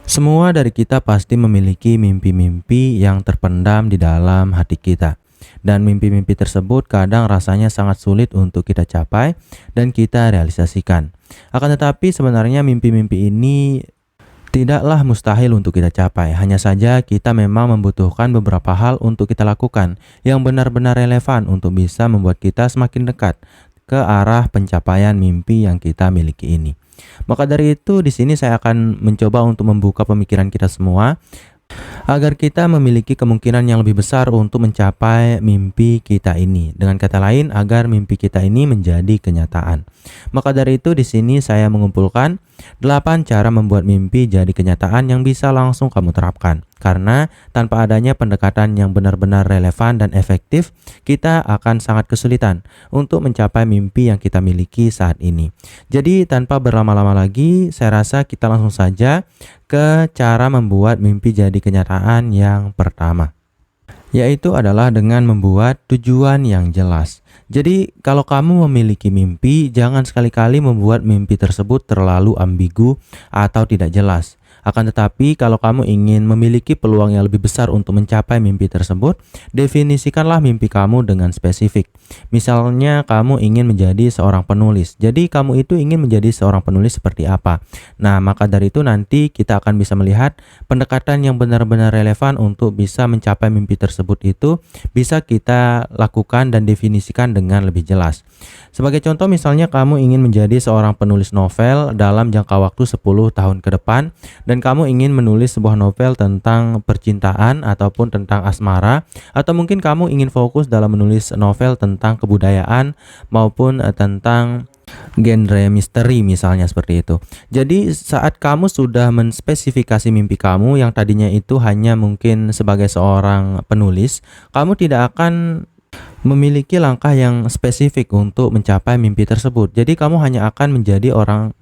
Semua dari kita pasti memiliki mimpi-mimpi yang terpendam di dalam hati kita. Dan mimpi-mimpi tersebut kadang rasanya sangat sulit untuk kita capai dan kita realisasikan. Akan tetapi sebenarnya mimpi-mimpi ini tidaklah mustahil untuk kita capai. Hanya saja kita memang membutuhkan beberapa hal untuk kita lakukan yang benar-benar relevan untuk bisa membuat kita semakin dekat ke arah pencapaian mimpi yang kita miliki ini. Maka dari itu di sini saya akan mencoba untuk membuka pemikiran kita semua agar kita memiliki kemungkinan yang lebih besar untuk mencapai mimpi kita ini. Dengan kata lain, agar mimpi kita ini menjadi kenyataan. Maka dari itu di sini saya mengumpulkan 8 cara membuat mimpi jadi kenyataan yang bisa langsung kamu terapkan. Karena tanpa adanya pendekatan yang benar-benar relevan dan efektif, kita akan sangat kesulitan untuk mencapai mimpi yang kita miliki saat ini. Jadi tanpa berlama-lama lagi, saya rasa kita langsung saja ke cara membuat mimpi jadi kenyataan yang pertama, yaitu adalah dengan membuat tujuan yang jelas. Jadi kalau kamu memiliki mimpi, jangan sekali-kali membuat mimpi tersebut terlalu ambigu atau tidak jelas. Akan tetapi kalau kamu ingin memiliki peluang yang lebih besar untuk mencapai mimpi tersebut, definisikanlah mimpi kamu dengan spesifik. Misalnya kamu ingin menjadi seorang penulis. Jadi kamu itu ingin menjadi seorang penulis seperti apa? Nah, maka dari itu nanti kita akan bisa melihat pendekatan yang benar-benar relevan untuk bisa mencapai mimpi tersebut itu bisa kita lakukan dan definisikan dengan lebih jelas. Sebagai contoh misalnya kamu ingin menjadi seorang penulis novel dalam jangka waktu 10 tahun ke depan dan kamu ingin menulis sebuah novel tentang percintaan ataupun tentang asmara, atau mungkin kamu ingin fokus dalam menulis novel tentang kebudayaan maupun tentang genre misteri misalnya seperti itu. Jadi saat kamu sudah menspesifikasi mimpi kamu yang tadinya itu hanya mungkin sebagai seorang penulis, kamu tidak akan memiliki langkah yang spesifik untuk mencapai mimpi tersebut. Jadi kamu hanya akan menjadi orang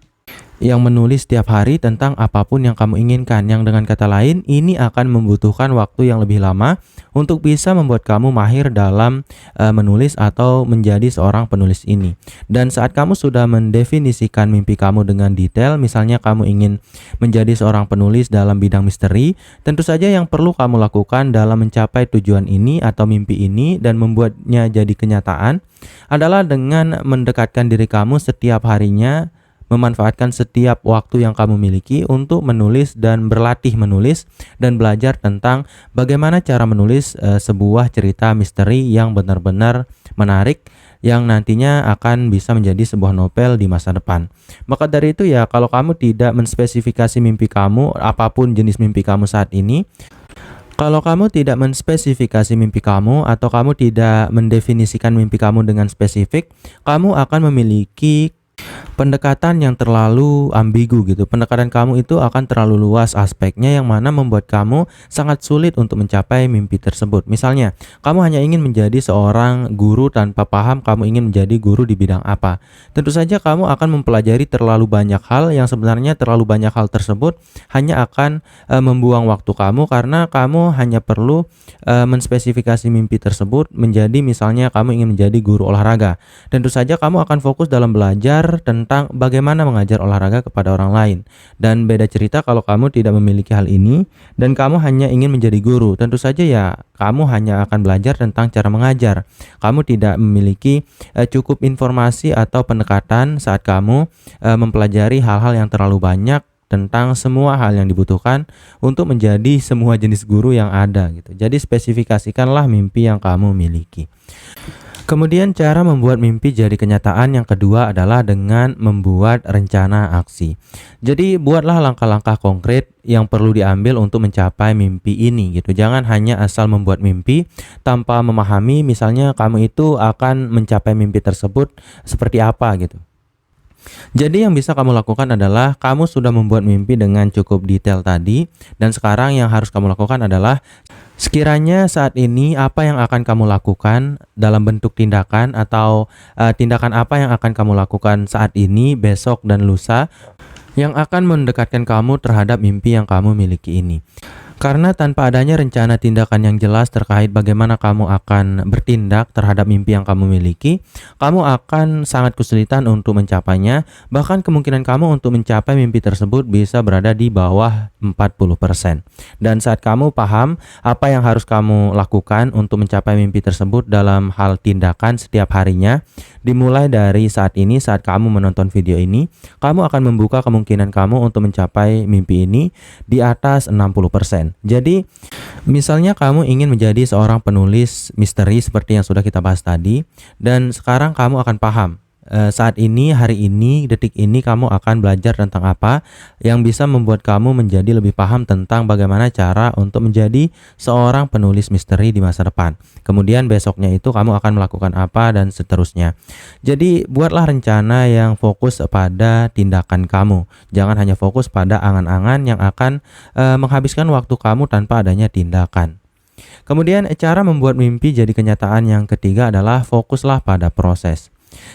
yang menulis setiap hari tentang apapun yang kamu inginkan, yang dengan kata lain ini akan membutuhkan waktu yang lebih lama untuk bisa membuat kamu mahir dalam menulis atau menjadi seorang penulis ini. Dan saat kamu sudah mendefinisikan mimpi kamu dengan detail, misalnya kamu ingin menjadi seorang penulis dalam bidang misteri, tentu saja yang perlu kamu lakukan dalam mencapai tujuan ini atau mimpi ini dan membuatnya jadi kenyataan adalah dengan mendekatkan diri kamu setiap harinya, memanfaatkan setiap waktu yang kamu miliki untuk menulis dan berlatih menulis dan belajar tentang bagaimana cara menulis sebuah cerita misteri yang benar-benar menarik yang nantinya akan bisa menjadi sebuah novel di masa depan. Maka dari itu ya, kalau kamu tidak menspesifikasi mimpi kamu, apapun jenis mimpi kamu saat ini, kalau kamu tidak menspesifikasi mimpi kamu atau kamu tidak mendefinisikan mimpi kamu dengan spesifik, kamu akan memiliki pendekatan yang terlalu ambigu gitu. Pendekatan kamu itu akan terlalu luas aspeknya yang mana membuat kamu sangat sulit untuk mencapai mimpi tersebut. Misalnya, kamu hanya ingin menjadi seorang guru tanpa paham kamu ingin menjadi guru di bidang apa. Tentu saja kamu akan mempelajari terlalu banyak hal yang sebenarnya terlalu banyak hal tersebut hanya akan membuang waktu kamu karena kamu hanya perlu menspesifikasi mimpi tersebut menjadi misalnya kamu ingin menjadi guru olahraga. Tentu saja kamu akan fokus dalam belajar tentang bagaimana mengajar olahraga kepada orang lain. Dan beda cerita kalau kamu tidak memiliki hal ini dan kamu hanya ingin menjadi guru. Tentu saja ya kamu hanya akan belajar tentang cara mengajar. Kamu tidak memiliki cukup informasi atau pendekatan saat kamu mempelajari hal-hal yang terlalu banyak tentang semua hal yang dibutuhkan untuk menjadi semua jenis guru yang ada gitu. Jadi spesifikasikanlah mimpi yang kamu miliki. Kemudian cara membuat mimpi jadi kenyataan yang kedua adalah dengan membuat rencana aksi. Jadi buatlah langkah-langkah konkret yang perlu diambil untuk mencapai mimpi ini gitu. Jangan hanya asal membuat mimpi tanpa memahami misalnya kamu itu akan mencapai mimpi tersebut seperti apa gitu. Jadi yang bisa kamu lakukan adalah kamu sudah membuat mimpi dengan cukup detail tadi dan sekarang yang harus kamu lakukan adalah sekiranya saat ini apa yang akan kamu lakukan dalam bentuk tindakan atau tindakan apa yang akan kamu lakukan saat ini, besok dan lusa yang akan mendekatkan kamu terhadap mimpi yang kamu miliki ini. Karena tanpa adanya rencana tindakan yang jelas terkait bagaimana kamu akan bertindak terhadap mimpi yang kamu miliki, kamu akan sangat kesulitan untuk mencapainya. Bahkan kemungkinan kamu untuk mencapai mimpi tersebut bisa berada di bawah 40%. Dan saat kamu paham apa yang harus kamu lakukan untuk mencapai mimpi tersebut dalam hal tindakan setiap harinya, dimulai dari saat ini, saat kamu menonton video ini, kamu akan membuka kemungkinan kamu untuk mencapai mimpi ini di atas 60%. Jadi, misalnya kamu ingin menjadi seorang penulis misteri seperti yang sudah kita bahas tadi, dan sekarang kamu akan paham saat ini, hari ini, detik ini kamu akan belajar tentang apa yang bisa membuat kamu menjadi lebih paham tentang bagaimana cara untuk menjadi seorang penulis misteri di masa depan. Kemudian besoknya itu kamu akan melakukan apa dan seterusnya. Jadi buatlah rencana yang fokus pada tindakan kamu. Jangan hanya fokus pada angan-angan yang akan menghabiskan waktu kamu tanpa adanya tindakan. Kemudian cara membuat mimpi jadi kenyataan yang ketiga adalah fokuslah pada proses.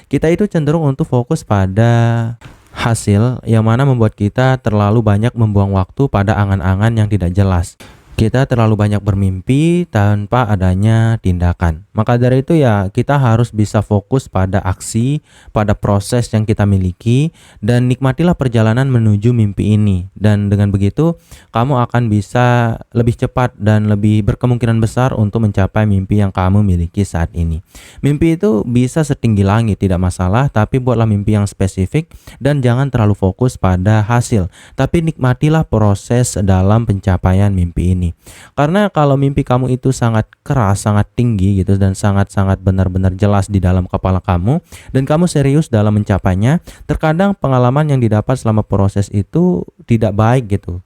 Kita itu cenderung untuk fokus pada hasil yang mana membuat kita terlalu banyak membuang waktu pada angan-angan yang tidak jelas. Kita terlalu banyak bermimpi tanpa adanya tindakan. Maka dari itu ya kita harus bisa fokus pada aksi, pada proses yang kita miliki, dan nikmatilah perjalanan menuju mimpi ini. Dan dengan begitu kamu akan bisa lebih cepat dan lebih berkemungkinan besar untuk mencapai mimpi yang kamu miliki saat ini. Mimpi itu bisa setinggi langit, tidak masalah, tapi buatlah mimpi yang spesifik dan jangan terlalu fokus pada hasil. Tapi nikmatilah proses dalam pencapaian mimpi ini. Karena kalau mimpi kamu itu sangat keras, sangat tinggi gitu dan sangat-sangat benar-benar jelas di dalam kepala kamu dan kamu serius dalam mencapainya, terkadang pengalaman yang didapat selama proses itu tidak baik gitu.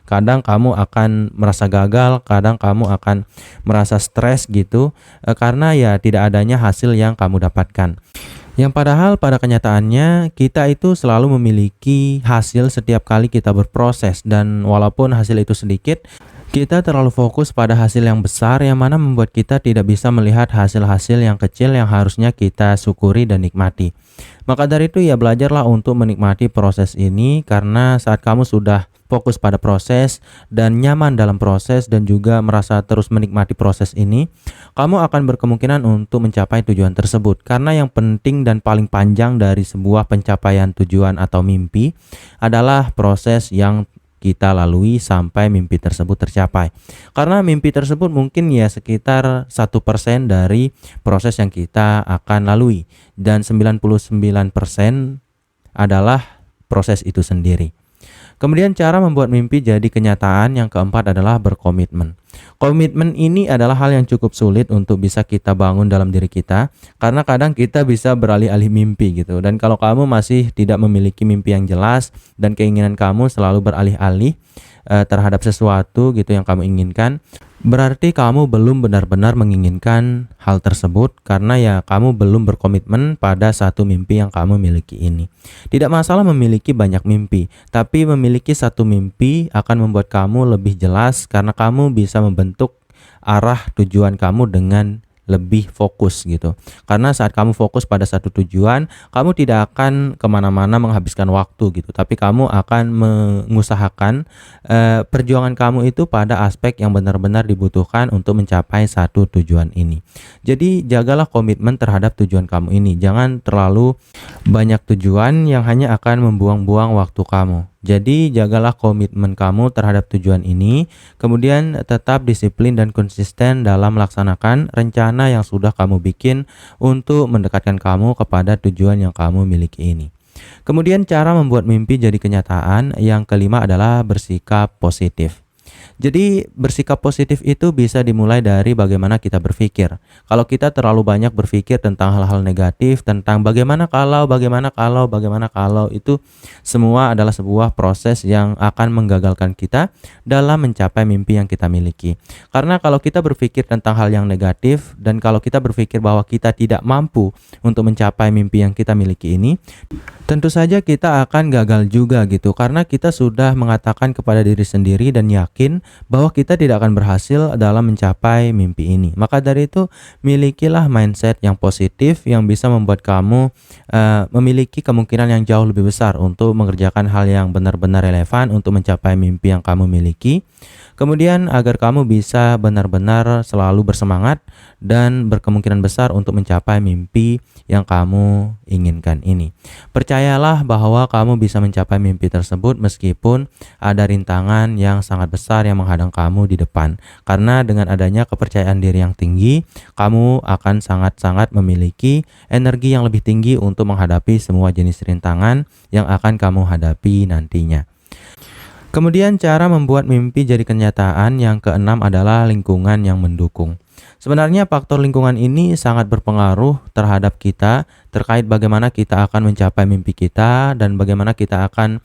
Kadang kamu akan merasa gagal, kadang kamu akan merasa stres gitu karena ya tidak adanya hasil yang kamu dapatkan. Yang padahal pada kenyataannya kita itu selalu memiliki hasil setiap kali kita berproses, dan walaupun hasil itu sedikit, kita terlalu fokus pada hasil yang besar yang mana membuat kita tidak bisa melihat hasil-hasil yang kecil yang harusnya kita syukuri dan nikmati. Maka dari itu ya belajarlah untuk menikmati proses ini, karena saat kamu sudah fokus pada proses dan nyaman dalam proses dan juga merasa terus menikmati proses ini, kamu akan berkemungkinan untuk mencapai tujuan tersebut. Karena yang penting dan paling panjang dari sebuah pencapaian tujuan atau mimpi adalah proses yang kita lalui sampai mimpi tersebut tercapai. Karena mimpi tersebut mungkin ya sekitar 1% dari proses yang kita akan lalui, dan 99% adalah proses itu sendiri. Kemudian cara membuat mimpi jadi kenyataan yang keempat adalah berkomitmen. Komitmen ini adalah hal yang cukup sulit untuk bisa kita bangun dalam diri kita, karena kadang kita bisa beralih-alih mimpi gitu. Dan kalau kamu masih tidak memiliki mimpi yang jelas dan keinginan kamu selalu beralih-alih terhadap sesuatu gitu yang kamu inginkan, berarti kamu belum benar-benar menginginkan hal tersebut, karena ya kamu belum berkomitmen pada satu mimpi yang kamu miliki ini. Tidak masalah memiliki banyak mimpi, tapi memiliki satu mimpi akan membuat kamu lebih jelas, karena kamu bisa membentuk arah tujuan kamu dengan lebih fokus gitu. Karena saat kamu fokus pada satu tujuan, kamu tidak akan kemana-mana menghabiskan waktu gitu, tapi kamu akan mengusahakan perjuangan kamu itu pada aspek yang benar-benar dibutuhkan untuk mencapai satu tujuan ini. Jadi jagalah komitmen terhadap tujuan kamu ini. Jangan terlalu banyak tujuan yang hanya akan membuang-buang waktu kamu. Jadi jagalah komitmen kamu terhadap tujuan ini, kemudian tetap disiplin dan konsisten dalam melaksanakan rencana yang sudah kamu bikin untuk mendekatkan kamu kepada tujuan yang kamu miliki ini. Kemudian cara membuat mimpi jadi kenyataan yang kelima adalah bersikap positif. Jadi bersikap positif itu bisa dimulai dari bagaimana kita berpikir. Kalau kita terlalu banyak berpikir tentang hal-hal negatif, tentang bagaimana kalau itu semua adalah sebuah proses yang akan menggagalkan kita dalam mencapai mimpi yang kita miliki. Karena kalau kita berpikir tentang hal yang negatif dan kalau kita berpikir bahwa kita tidak mampu untuk mencapai mimpi yang kita miliki ini, tentu saja kita akan gagal juga gitu, karena kita sudah mengatakan kepada diri sendiri dan yakin bahwa kita tidak akan berhasil dalam mencapai mimpi ini. Maka dari itu, milikilah mindset yang positif yang bisa membuat kamu memiliki kemungkinan yang jauh lebih besar untuk mengerjakan hal yang benar-benar relevan untuk mencapai mimpi yang kamu miliki. Kemudian agar kamu bisa benar-benar selalu bersemangat dan berkemungkinan besar untuk mencapai mimpi yang kamu inginkan ini. Percayalah bahwa kamu bisa mencapai mimpi tersebut meskipun ada rintangan yang sangat besar yang menghadang kamu di depan. Karena dengan adanya kepercayaan diri yang tinggi, kamu akan sangat-sangat memiliki energi yang lebih tinggi untuk menghadapi semua jenis rintangan yang akan kamu hadapi nantinya. Kemudian cara membuat mimpi jadi kenyataan yang keenam adalah lingkungan yang mendukung. Sebenarnya faktor lingkungan ini sangat berpengaruh terhadap kita terkait bagaimana kita akan mencapai mimpi kita dan bagaimana kita akan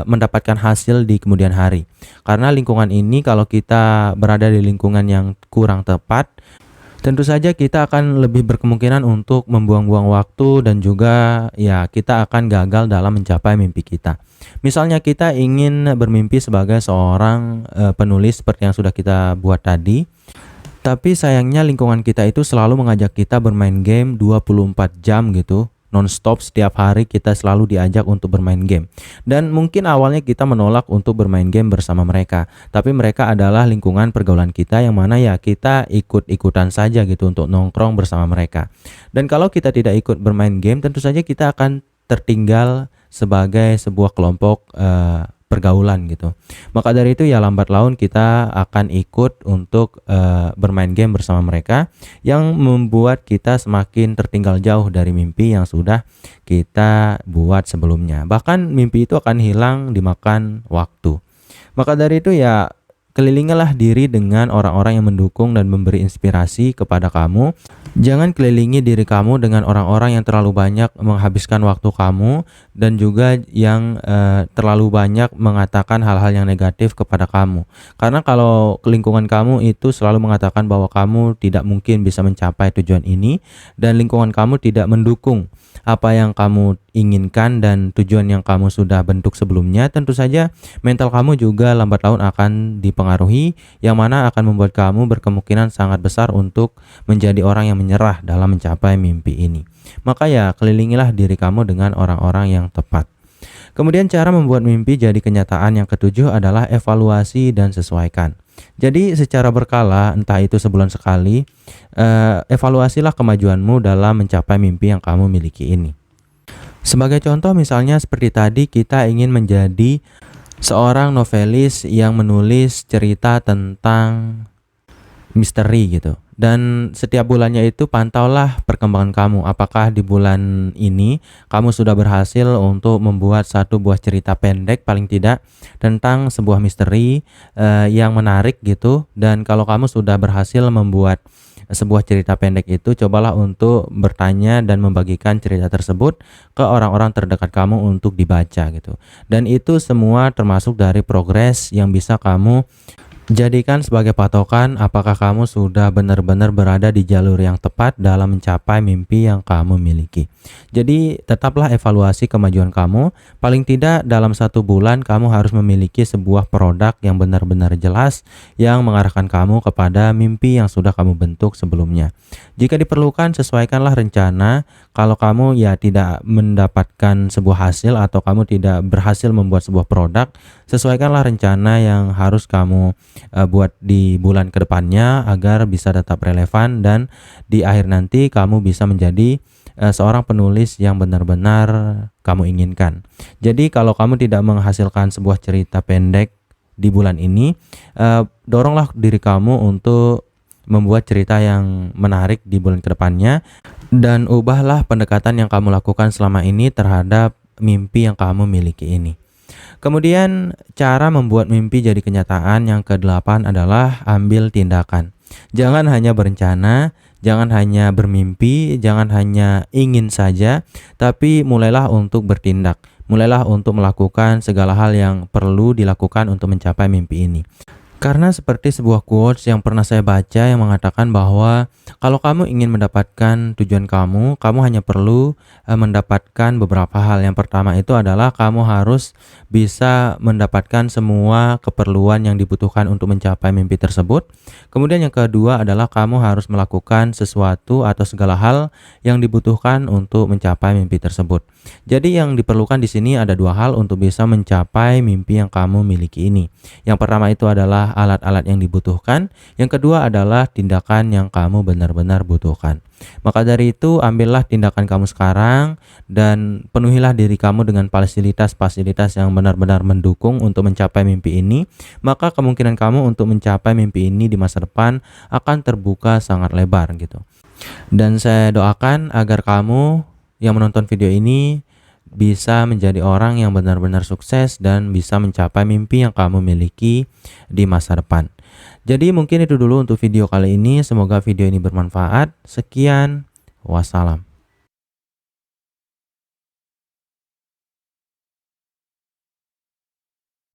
mendapatkan hasil di kemudian hari. Karena lingkungan ini kalau kita berada di lingkungan yang kurang tepat, tentu saja kita akan lebih berkemungkinan untuk membuang-buang waktu dan juga ya kita akan gagal dalam mencapai mimpi kita. Misalnya kita ingin bermimpi sebagai seorang penulis seperti yang sudah kita buat tadi. Tapi sayangnya lingkungan kita itu selalu mengajak kita bermain game 24 jam gitu. Non-stop setiap hari kita selalu diajak untuk bermain game. Dan mungkin awalnya kita menolak untuk bermain game bersama mereka. Tapi mereka adalah lingkungan pergaulan kita yang mana ya kita ikut-ikutan saja gitu untuk nongkrong bersama mereka. Dan kalau kita tidak ikut bermain game, tentu saja kita akan tertinggal sebagai sebuah kelompok pergaulan gitu. Maka dari itu ya lambat laun kita akan ikut untuk bermain game bersama mereka yang membuat kita semakin tertinggal jauh dari mimpi yang sudah kita buat sebelumnya. Bahkan mimpi itu akan hilang dimakan waktu. Maka dari itu ya kelilingilah diri dengan orang-orang yang mendukung dan memberi inspirasi kepada kamu. Jangan kelilingi diri kamu dengan orang-orang yang terlalu banyak menghabiskan waktu kamu dan juga yang terlalu banyak mengatakan hal-hal yang negatif kepada kamu. Karena kalau lingkungan kamu itu selalu mengatakan bahwa kamu tidak mungkin bisa mencapai tujuan ini dan lingkungan kamu tidak mendukung apa yang kamu inginkan dan tujuan yang kamu sudah bentuk sebelumnya, tentu saja mental kamu juga lambat laun akan dipengaruhi, yang mana akan membuat kamu berkemungkinan sangat besar untuk menjadi orang yang menyerah dalam mencapai mimpi ini. Maka ya kelilingilah diri kamu dengan orang-orang yang tepat. Kemudian cara membuat mimpi jadi kenyataan yang ketujuh adalah evaluasi dan sesuaikan. Jadi secara berkala, entah itu sebulan sekali, evaluasilah kemajuanmu dalam mencapai mimpi yang kamu miliki ini. Sebagai contoh misalnya seperti tadi kita ingin menjadi seorang novelis yang menulis cerita tentang misteri gitu. Dan setiap bulannya itu pantaulah perkembangan kamu. Apakah di bulan ini kamu sudah berhasil untuk membuat satu buah cerita pendek paling tidak tentang sebuah misteri yang menarik gitu. Dan kalau kamu sudah berhasil membuat sebuah cerita pendek itu, cobalah untuk bertanya dan membagikan cerita tersebut ke orang-orang terdekat kamu untuk dibaca gitu. Dan itu semua termasuk dari progres yang bisa kamu jadikan sebagai patokan apakah kamu sudah benar-benar berada di jalur yang tepat dalam mencapai mimpi yang kamu miliki. Jadi tetaplah evaluasi kemajuan kamu. Paling tidak dalam 1 bulan kamu harus memiliki sebuah produk yang benar-benar jelas yang mengarahkan kamu kepada mimpi yang sudah kamu bentuk sebelumnya. Jika diperlukan, sesuaikanlah rencana. Kalau kamu ya tidak mendapatkan sebuah hasil atau kamu tidak berhasil membuat sebuah produk, sesuaikanlah rencana yang harus kamu buat di bulan kedepannya agar bisa tetap relevan dan di akhir nanti kamu bisa menjadi seorang penulis yang benar-benar kamu inginkan. Jadi kalau kamu tidak menghasilkan sebuah cerita pendek di bulan ini, doronglah diri kamu untuk membuat cerita yang menarik di bulan kedepannya dan ubahlah pendekatan yang kamu lakukan selama ini terhadap mimpi yang kamu miliki ini. Kemudian cara membuat mimpi jadi kenyataan yang ke-8 adalah ambil tindakan. Jangan hanya berencana, jangan hanya bermimpi, jangan hanya ingin saja, tapi mulailah untuk bertindak. Mulailah untuk melakukan segala hal yang perlu dilakukan untuk mencapai mimpi ini. Karena seperti sebuah quotes yang pernah saya baca yang mengatakan bahwa kalau kamu ingin mendapatkan tujuan kamu, kamu hanya perlu mendapatkan beberapa hal. Yang pertama itu adalah kamu harus bisa mendapatkan semua keperluan yang dibutuhkan untuk mencapai mimpi tersebut. Kemudian yang kedua adalah kamu harus melakukan sesuatu atau segala hal yang dibutuhkan untuk mencapai mimpi tersebut. Jadi yang diperlukan di sini ada dua hal untuk bisa mencapai mimpi yang kamu miliki ini. Yang pertama itu adalah alat-alat yang dibutuhkan, yang kedua adalah tindakan yang kamu benar-benar butuhkan. Maka dari itu, ambillah tindakan kamu sekarang dan penuhilah diri kamu dengan fasilitas-fasilitas yang benar-benar mendukung untuk mencapai mimpi ini. Maka kemungkinan kamu untuk mencapai mimpi ini di masa depan akan terbuka sangat lebar gitu. Dan saya doakan agar kamu yang menonton video ini bisa menjadi orang yang benar-benar sukses dan bisa mencapai mimpi yang kamu miliki di masa depan. Jadi mungkin itu dulu untuk video kali ini. Semoga video ini bermanfaat. Sekian, wassalam.